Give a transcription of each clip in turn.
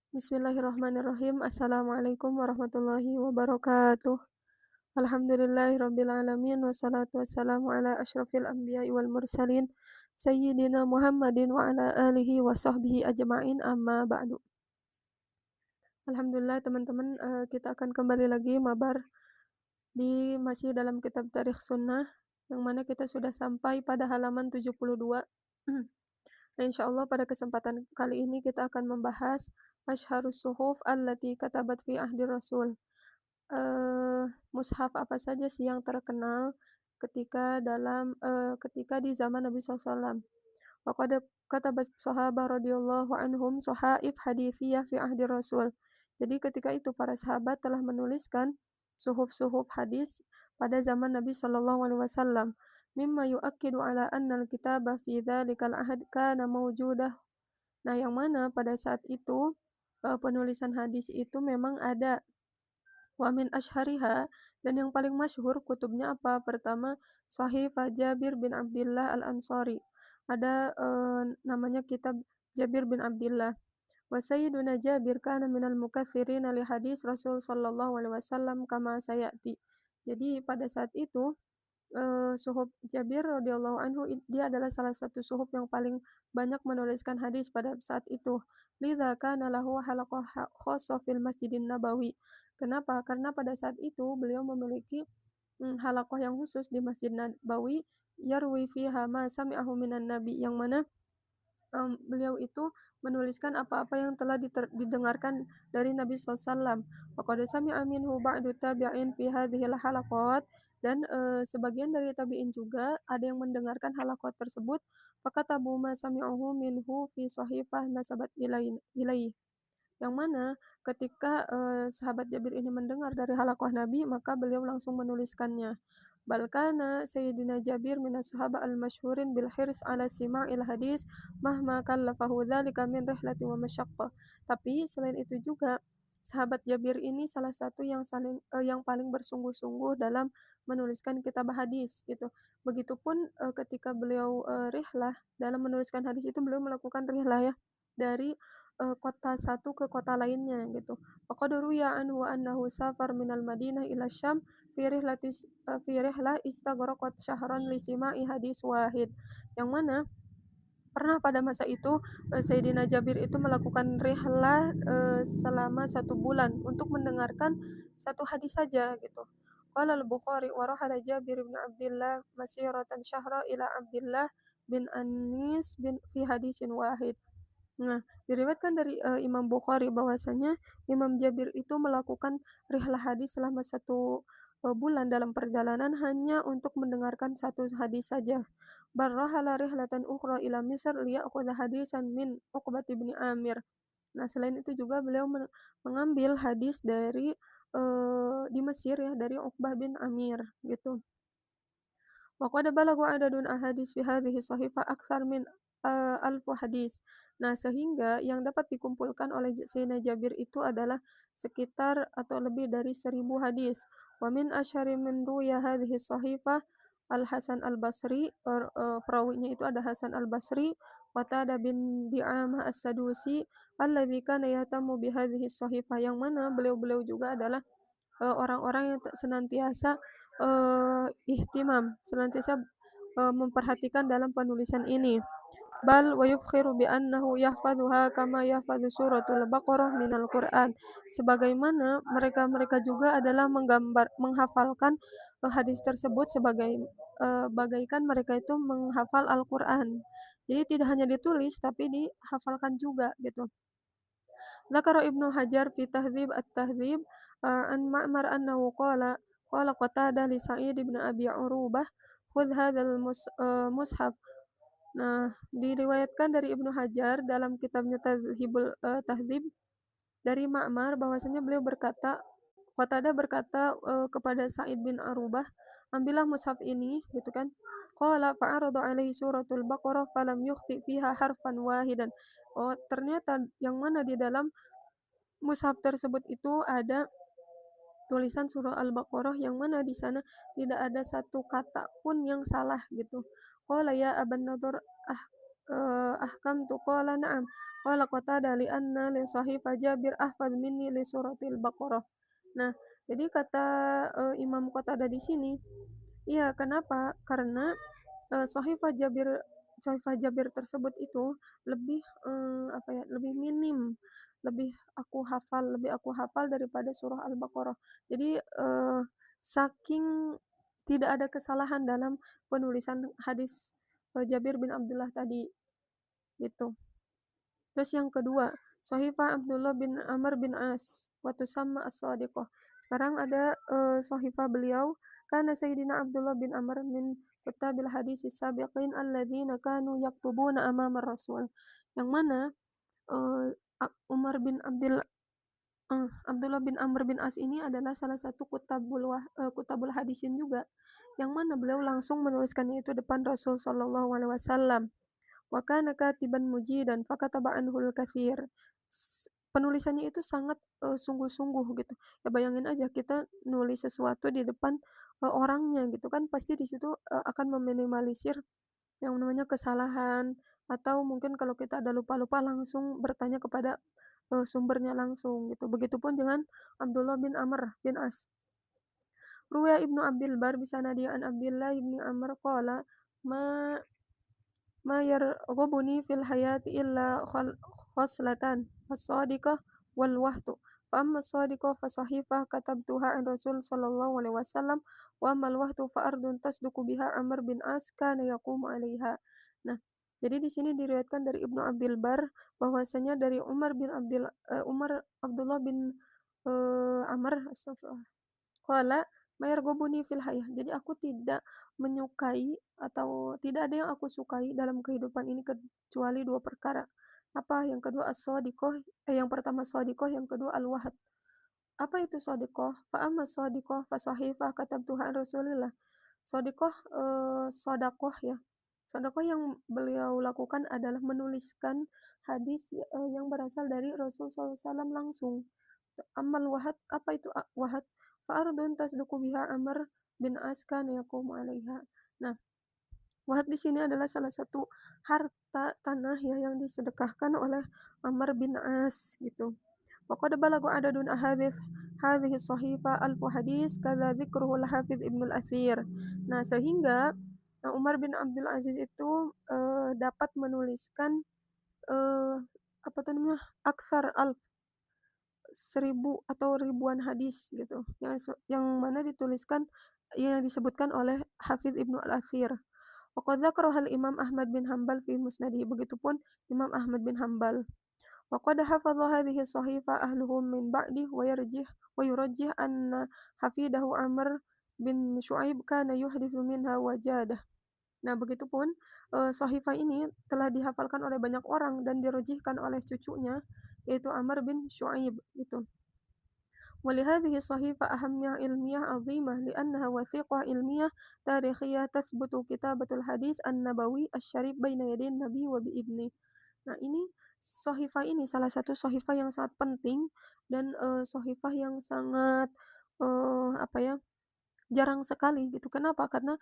Bismillahirrahmanirrahim. Assalamualaikum warahmatullahi wabarakatuh. Alhamdulillahirabbil alamin wassalatu wassalamu ala asyrafil anbiya'i wal mursalin sayyidina Muhammadin wa ala alihi wa sahbihi ajma'in amma ba'du. Alhamdulillah teman-teman, kita akan kembali lagi mabar masih dalam kitab Tarikh Sunnah, yang mana kita sudah sampai pada halaman 72. Nah, insyaallah pada kesempatan kali ini kita akan membahas asyharus suhuf allati katabat fi ahdi Rasul. Mushaf apa saja sih yang terkenal ketika di zaman Nabi SAW. Wa qad katabat sahabah radhiyallahu anhum sahaif haditsiyah fi ahdi Rasul. Jadi ketika itu para sahabat telah menuliskan suhuf-suhuf hadis pada zaman Nabi sallallahu alaihi wasallam. Mimma yu'akkidu ala anna al-kitaba fi dzalikal ahad kana mawjudah. Nah, yang mana pada saat itu penulisan hadis itu memang ada. Wa min asyhariha, dan yang paling masyhur kutubnya apa? Pertama, Sahih Jabir bin Abdullah Al-Ansari. Ada namanya kitab Jabir bin Abdullah. Wa sayyiduna Jabir kana minal mukatsirina li hadis Rasul sallallahu alaihi wasallam kama sayati. Jadi pada saat itu suhuf Jabir radhiyallahu anhu dia adalah salah satu suhuf yang paling banyak menuliskan hadis pada saat itu. Lidza kana lahu halaqah khassah fil Masjidin Nabawi. Kenapa? Karena pada saat itu beliau memiliki halaqah yang khusus di Masjid Nabawi, yarwi fiha ma sami'ahu minan nabi, yang mana beliau itu menuliskan apa-apa yang telah didengarkan dari Nabi SAW. Wa qad sami'a minhu ba'du tabi'in fi hadhil halaqat, dan sebagian dari tabi'in juga ada yang mendengarkan halaqat tersebut. Fakatabu ma sami'uhu minhu fi sahifah nasabat ilaih. Yang mana ketika sahabat Jabir ini mendengar dari halaqah Nabi, maka beliau langsung menuliskannya. Balkana Sayyidina Jabir minas sahaba al-masyhurin bil hirs ala sima'il hadis mahma kallafahu dzalika min rihlati wa masyaqqah. Tapi selain itu juga sahabat Jabir ini salah satu yang paling bersungguh-sungguh dalam menuliskan kitab hadis gitu. Begitupun ketika beliau rihlah dalam menuliskan hadis itu, beliau melakukan rihlah ya dari kota satu ke kota lainnya gitu. Faqad ruwiya anhu annahu safar minal Madinah ila Syam fi rihlah istaghraqat syahran li sima'i hadis wahid. Yang mana pernah pada masa itu Sayyidina Jabir itu melakukan rihlah selama 1 bulan untuk mendengarkan satu hadis saja gitu. Qala al-Bukhari wa rahala Jabir bin Abdullah masiratan syahra ila Abdullah bin Anis bin fi hadisin wahid. Nah, diriwayatkan dari Imam Bukhari bahwasanya Imam Jabir itu melakukan rihlah hadis selama 1 bulan dalam perjalanan hanya untuk mendengarkan satu hadis saja. Barrahala rihlatan ukhra ila Misr liya'khudha hadisan min Uqbah bin Amir. Nah, selain itu juga beliau mengambil hadis dari di Mesir ya, dari Uqbah bin Amir gitu. Wa qad balagha adadun ahadits fi hadhihi shahifah aktsar min alfu hadis. Nah, sehingga yang dapat dikumpulkan oleh Sayyidina Jabir itu adalah sekitar atau lebih dari 1.000 hadis. Wa min asyhari min ruya hadhihi shahifah Al-Hasan Al-Basri, perawinya itu ada Hasan Al-Basri, Qatada bin Di'amah As-Sadusi, alladzi kana yahtammu bi hadhihi shahifah, yang mana beliau-beliau juga adalah orang-orang yang senantiasa senantiasa memperhatikan dalam penulisan ini. Bal wa yufkhiru bi annahu yahfadhuha kama yahfadhu suratul Baqarah minal Qur'an. Sebagaimana mereka-mereka juga adalah menghafalkan hadis tersebut bagaikan mereka itu menghafal Al-Qur'an. Jadi tidak hanya ditulis tapi dihafalkan juga gitu. Dzakara Ibnu Hajar fi Tahdzib at-Tahdzib an Ma'mar annahu qala Qatadah li Sa'id bin Abi Urubah khudh hadzal mushaf. Nah, diriwayatkan dari Ibnu Hajar dalam kitabnya Tahdzib dari Ma'mar bahwasanya beliau berkata, Qatadah berkata kepada Sa'id bin Arubah, ambillah mushaf ini gitu kan. Qala fa'arada alaihi suratul Baqarah falam yukhti fiha harfan wahidan. Oh, ternyata yang mana di dalam mushaf tersebut itu ada tulisan surah Al-Baqarah, yang mana di sana tidak ada satu kata pun yang salah gitu. Qala ya Aban Nadhr ahkamtu, qala na'am. Qala Qatadah li'anna li sahifa Jabir ahfadz minni li suratil Baqarah. Nah, jadi kata, Imam Qatadah di sini, iya kenapa? Karena, Shahifah Jabir tersebut itu lebih, apa ya, lebih aku hafal daripada surah Al-Baqarah. Jadi, saking tidak ada kesalahan dalam penulisan hadis, Jabir bin Abdullah tadi, gitu. Terus yang kedua, Shahifah Abdullah bin Amr bin As, wa tusamma as-Shadiqah. Sekarang ada, shahifah beliau, kana Sayyidina Abdullah bin Amr min kuttabil hadis sabiqin alladzina kanu yaktubuna amama Rasul. Yang mana, eee, Umar bin Abdullah bin Amr bin As ini adalah salah satu kutabul hadisin juga, yang mana beliau langsung menuliskannya itu depan Rasul sallallahu alaihi wasallam. Wa kana katiban mujidan fakataba anhul katsir. Penulisannya itu sangat, sungguh-sungguh gitu. Ya bayangin aja kita nulis sesuatu di depan, orangnya gitu kan pasti di situ, akan meminimalisir yang namanya kesalahan, atau mungkin kalau kita ada lupa-lupa langsung bertanya kepada, sumbernya langsung gitu. Begitupun dengan Abdullah bin Amr bin As. Ruwaya Ibnu Abdil Bar bisanadi an Abdillah bin Amr qala ma Ma yarghubuni fil hayati illa khoslatan as-sadiqah wal wahdu. Fa amma as-sadiqah fa sahifah katabtuha an Rasul sallallahu alaihi wasallam wa amma al-wahdu fa ardun tasduqu biha Amr bin As kana yaqumu 'alaiha. Nah, jadi di sini diriwayatkan dari Ibnu Abdil Bar bahwasanya dari Umar Abdullah bin Amr astagfirullah. Qala mayarghubuni fil hayah. Jadi aku tidak menyukai atau tidak ada yang aku sukai dalam kehidupan ini kecuali dua perkara. Apa? Yang kedua yang pertama shadiqah, yang kedua al-wahd. Apa itu shadiqah? Fa amma shadiqah fa sahifah katabtuha an Rasulillah. Shadiqah, shadaqah ya. Shadaqah yang beliau lakukan adalah menuliskan hadis, yang berasal dari Rasul SAW langsung. Amal wahad, apa itu wahad? Fa'ardun tasduqu biha Amr bin As kana yaqumu 'alaiha. Nah, wahad di sini adalah salah satu harta tanah ya yang disedekahkan oleh Amr bin As gitu. Wa qad balagha adadun ahadits hadhihi shahifa alfu hadis kadza dzikruhu al-Hafidz Ibnu al-Atsir. Nah, sehingga Umar bin Abdul Aziz itu, dapat menuliskan, eee, apa tuh namanya, aksar 1.000 atau ribuan hadis gitu, yang mana yang disebutkan oleh Hafidz Ibnu Al-Atsir. Wa qad dzakaraha Imam Ahmad bin Hambal fi musnadihi, begitupun Imam Ahmad bin Hambal. Wa qad hafadha hadhihi shahifa ahluhum min ba'di wa yurajjih anna hafidahu Amr bin Syu'aib kana yuhditsu minha wajadah. Nah, begitupun, shahifah ini telah dihafalkan oleh banyak orang dan dirujihkan oleh cucunya, yaitu Amr bin Syu'aib gitu. ولهذه الصحيفة أهمية علمية عظيمة لأنها وثيقة علمية تاريخية تثبت كتابة الحديث النبوي الشريف بين يدي النبي وبإذنه. Nah, ini salah satu shahifah yang sangat penting dan, shahifah yang sangat, apa ya, jarang sekali gitu. Kenapa? Karena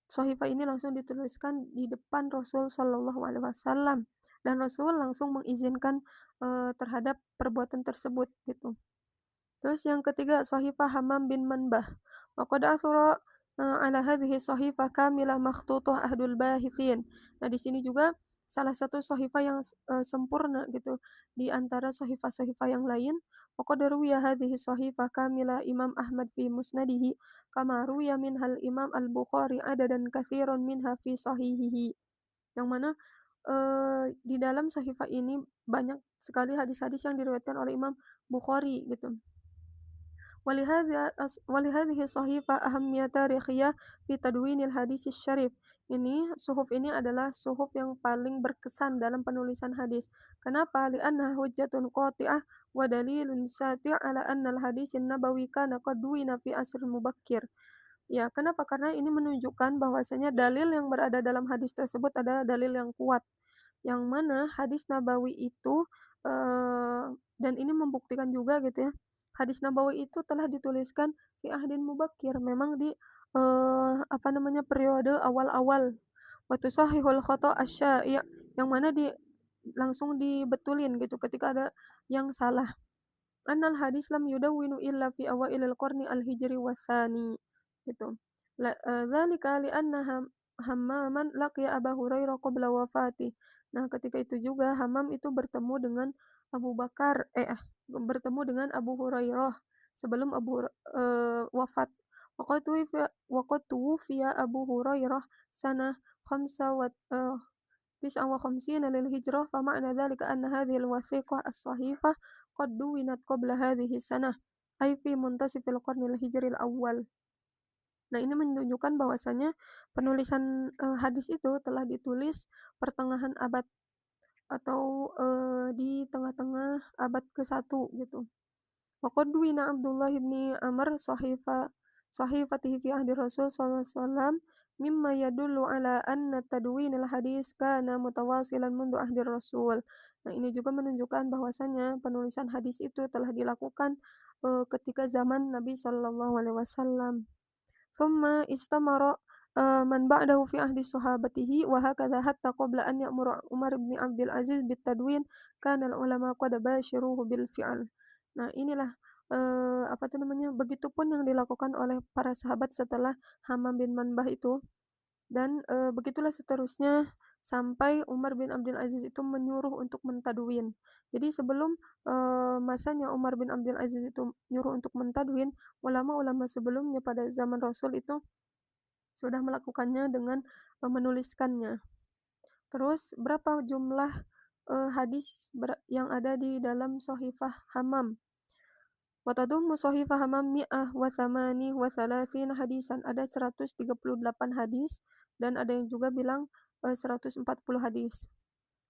shahifah ini langsung dituliskan di depan Rasul Shallallahu alaihi wasallam dan Rasul langsung mengizinkan, terhadap perbuatan tersebut gitu. Terus yang ketiga, Shahifah Hammam bin Manbah. Wa qad athara, ala hadhihi shahifah kamilah makhtutah ahdul bahithin. Nah, di sini juga salah satu shahifah yang sempurna gitu di antara shahifah-shahifah yang lain. Wa qad ruwiya hadhihi shahifah kamilah Imam Ahmad fi musnadihi kama ruwiya minhal Imam Al-Bukhari adadan katsiran minha fi sahihihi. Yang mana, di dalam shahifah ini banyak sekali hadis-hadis yang diriwayatkan oleh Imam Bukhari gitu. ولهذه الصحيفة أهمية تاريخية في تدوين الحديث الشريف. Suhuf ini adalah suhuf yang paling berkesan dalam penulisan hadis. Kenapa? Li'annaha hujjatun qati'ah wa dalilun sati' ala anna al-hadis an-nabawi kana qad duwina fi asrin mubakkir. Ya, kenapa? Karena ini menunjukkan bahwasanya dalil yang berada dalam hadis tersebut adalah dalil yang kuat. Yang mana hadis nabawi itu, dan ini membuktikan juga gitu ya, hadis nabawi itu telah dituliskan fi ahdin mubakkir, memang di, apa namanya, periode awal-awal. Wa tusahhihul khata' asy-syai', yang mana langsung dibetulin gitu ketika ada yang salah. Annal hadis lam yudawwinu illa fi awailil qarni al-hijri wasani gitu. Dzalika li'anna Hammaman laqiya Aba Hurairah qabla wafati. Nah, ketika itu juga Hammam itu bertemu dengan Abu Bakar bertemu dengan Abu Hurairah sebelum wafat. Waqad tuwfiya Abu Hurairah sanah khamsa wa 59 للهجرة فمعنى ذلك أن هذه الوثيقة الصحيفة قد دونت قبل هذه السنة أي في منتصف القرن الهجري الأول. Nah, ini menunjukkan bahwasanya penulisan hadis itu telah ditulis pertengahan abad atau di tengah-tengah abad ke-1 gitu. Waqad duwina Abdullah bin Amr sahifatihi fi ahdi Rasul sallallahu alaihi wasallam mimma yadullu ala anna tadwin al-hadis kana mutawasilan mundu ahdi Rasul. Nah, ini juga menunjukkan bahwasanya penulisan hadis itu telah dilakukan ketika zaman Nabi sallallahu alaihi wasallam. Thumma istamara man ba'dahu fi ahdi sahabatihi wa hakadha hatta qabla an ya'mura Umar bin Abdul Aziz bitadwin kana al-ulama qad bashiruhu bil fi'l. Nah, inilah begitupun yang dilakukan oleh para sahabat setelah Hammam bin Manbah itu dan begitulah seterusnya sampai Umar bin Abdul Aziz itu menyuruh untuk mentadwin. Jadi sebelum masanya Umar bin Abdul Aziz itu nyuruh untuk mentadwin, ulama-ulama sebelumnya pada zaman Rasul itu sudah melakukannya dengan menuliskannya. Terus berapa jumlah hadis yang ada di dalam Shahifah Hammam? Watadummu Shahifah Hammam mi'ah wa thamani wa thalathin hadisan. Ada 138 hadis dan ada yang juga bilang 140 hadis.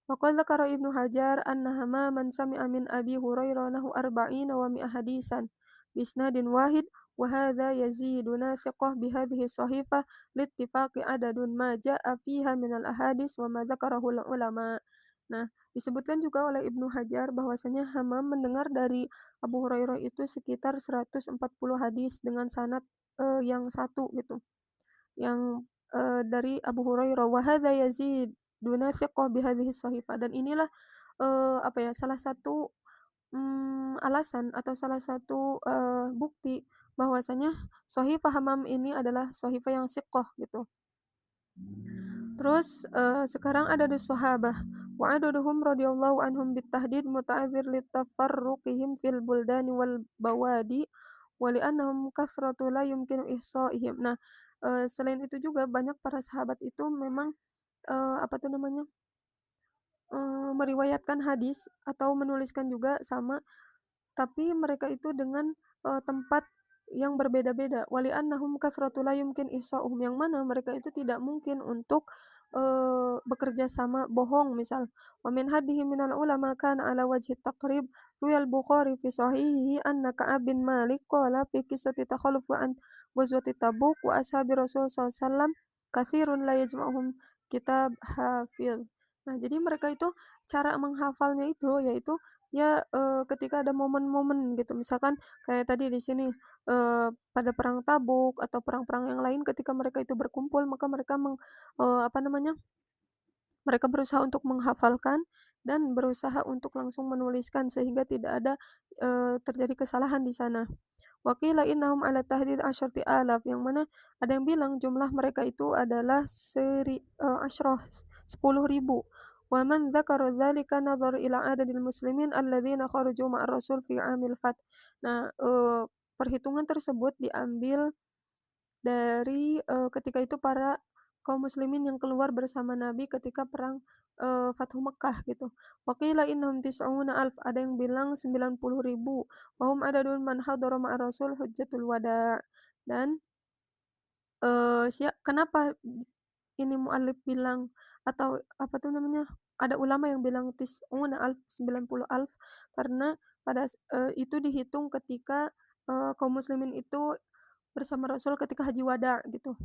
Waqad dzakara Ibnu Hajar anna Hammaman sami'a min Abi Hurairah nahu arba'ina wa mi'a hadisan bisnadin wahid wa hadza yazidu nathiqah bihadhihi sahifah liittifaqi adadun ma ja'a fiha minal ahadis wa ma dzakarahu ulama. Nah, disebutkan juga oleh Ibnu Hajar bahwasanya Hammam mendengar dari Abu Hurairah itu sekitar 140 hadis dengan sanad yang satu gitu. Yang dari Abu Hurairah wa hadza yaziduna thiqah bihadhihi shahifah dan inilah salah satu alasan atau salah satu bukti bahwasanya Shahifah Hammam ini adalah Shahifah yang thiqah gitu. Terus sekarang ada di sahabah wa aduduhum radhiyallahu anhum bitahdid muta'adzir litafarruqihim fil buldani wal bawadi wa li'annahum kasratu la yumkinu ihsa'ihim. Nah, selain itu juga banyak para sahabat itu memang meriwayatkan hadis atau menuliskan juga sama, tapi mereka itu dengan tempat yang berbeda-beda. Wali'annahum kasratu la yumkin ihsa'uhum, yang mana mereka itu tidak mungkin untuk bekerja sama bohong misal. Wa min haddihi minal ulama kana ala wajhi taqrib ruwal Bukhari fi sahihihi anna Ka'ab bin Malik qala fi qissati takhalluf an ghazwati Tabuk wa ashabi Rasul sallallahu alaihi wasallam katsirun la yajma'uhum kitab hafiz. Nah, jadi mereka itu cara menghafalnya itu yaitu ya ketika ada momen-momen gitu, misalkan kayak tadi di sini pada perang Tabuk atau perang-perang yang lain ketika mereka itu berkumpul maka mereka mereka berusaha untuk menghafalkan dan berusaha untuk langsung menuliskan sehingga tidak ada terjadi kesalahan di sana. Wa qila innahum ala tahdid 10,000 yang mana ada yang bilang jumlah mereka itu adalah 10,000. Wa man dzakara dzalika nadhar ila adadil muslimin alladzina kharaju ma'ar rasul fi 'amil fath. Nah, perhitungan tersebut diambil dari ketika itu para kaum muslimin yang keluar bersama Nabi ketika perang Fathu Mekkah gitu. Wa qila innahum tis'una alf, ada yang bilang 90,000. Wa hum adadun man hadara ma'a Rasul hujjatul wada'. Dan kenapa ini muallif bilang atau ada ulama yang bilang tis'una alf, 90,000 karena itu dihitung ketika kaum muslimin itu bersama Rasul ketika haji wada gitu.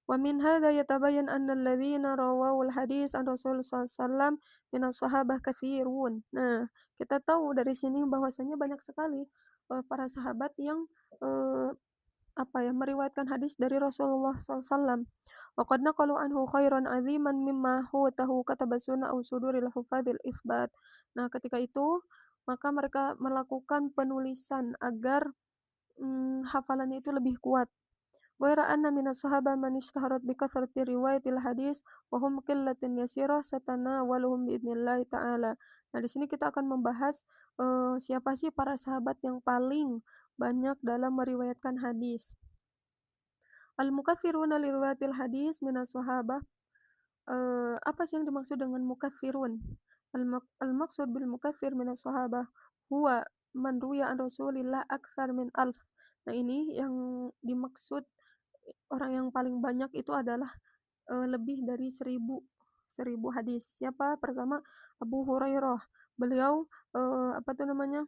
Wa min hadza yatabayyan anna alladhina rawawul hadis an Rasul sallallahu alaihi wasallam minas sahabah katsirun. Nah, kita tahu dari sini bahwasanya banyak sekali para sahabat yang meriwayatkan hadis dari Rasulullah sallallahu alaihi wasallam. وقد نقلوا عنه خيرًا عظيمًا مما هوته كتب السنة أو صدور الحفاظ الإثبات. Nah, ketika itu, maka mereka melakukan penulisan agar, hafalannya itu lebih kuat. غير أن من الصحابة من اشتهرت بكثرة رواية الحديث وهم قلة يسيرة سَتَنَاوَلُهُم بإذن الله تعالى. Nah, di sini kita akan membahas, siapa sih para sahabat yang paling banyak dalam meriwayatkan hadis. Al-mukatsiruna li riwayatil hadis minas sahabah. Apa sih yang dimaksud dengan mukatsirun? Al-maqsud bil mukatsir minas sahabah huwa man ruwiya an Rasulillah aktsar min alf. Nah, ini yang dimaksud orang yang paling banyak itu adalah, lebih dari 1.000 hadis. Siapa? Pertama, Abu Hurairah. Beliau, apa tuh namanya,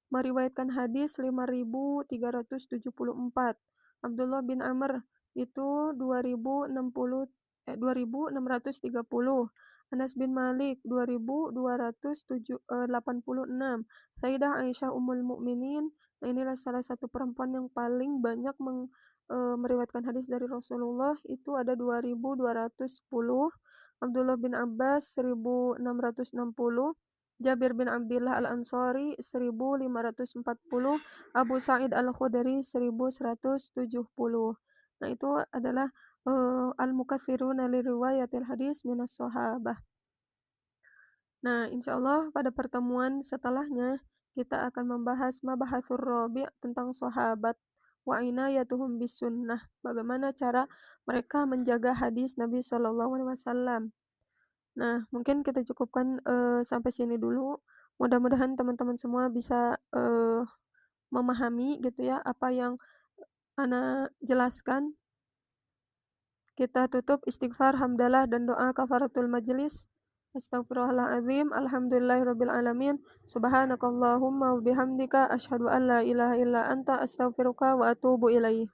meriwayatkan hadis 5.374. Abdullah bin Amr itu 2.630. Anas bin Malik 2.286. Sayyidah Aisyah Ummul Mukminin, nah inilah salah satu perempuan yang paling banyak meriwayatkan hadis dari Rasulullah, itu ada 2.210. Abdullah bin Abbas 1.660. Jabir bin Abdillah Al-Ansari 1.540, Abu Sa'id Al-Khudri 1.170. Nah, itu adalah al-mukatsiruna li riwayatil hadis minas sahabah. Nah, insyaallah pada pertemuan setelahnya kita akan membahas mabahatsur rabi' tentang sahabat wa inayatuhum bis sunnah. Bagaimana cara mereka menjaga hadis Nabi Shallallahu alaihi wasallam. Nah, mungkin kita cukupkan, sampai sini dulu. Mudah-mudahan teman-teman semua bisa, memahami gitu ya, apa yang Ana jelaskan. Kita tutup istighfar, hamdalah, dan doa kafaratul majlis. Astaghfirullahaladzim, alhamdulillahirabbil alamin. Subhanakallahumma wa bihamdika asyhadu an la ilaha illa anta astaghfiruka wa atubu ilaik.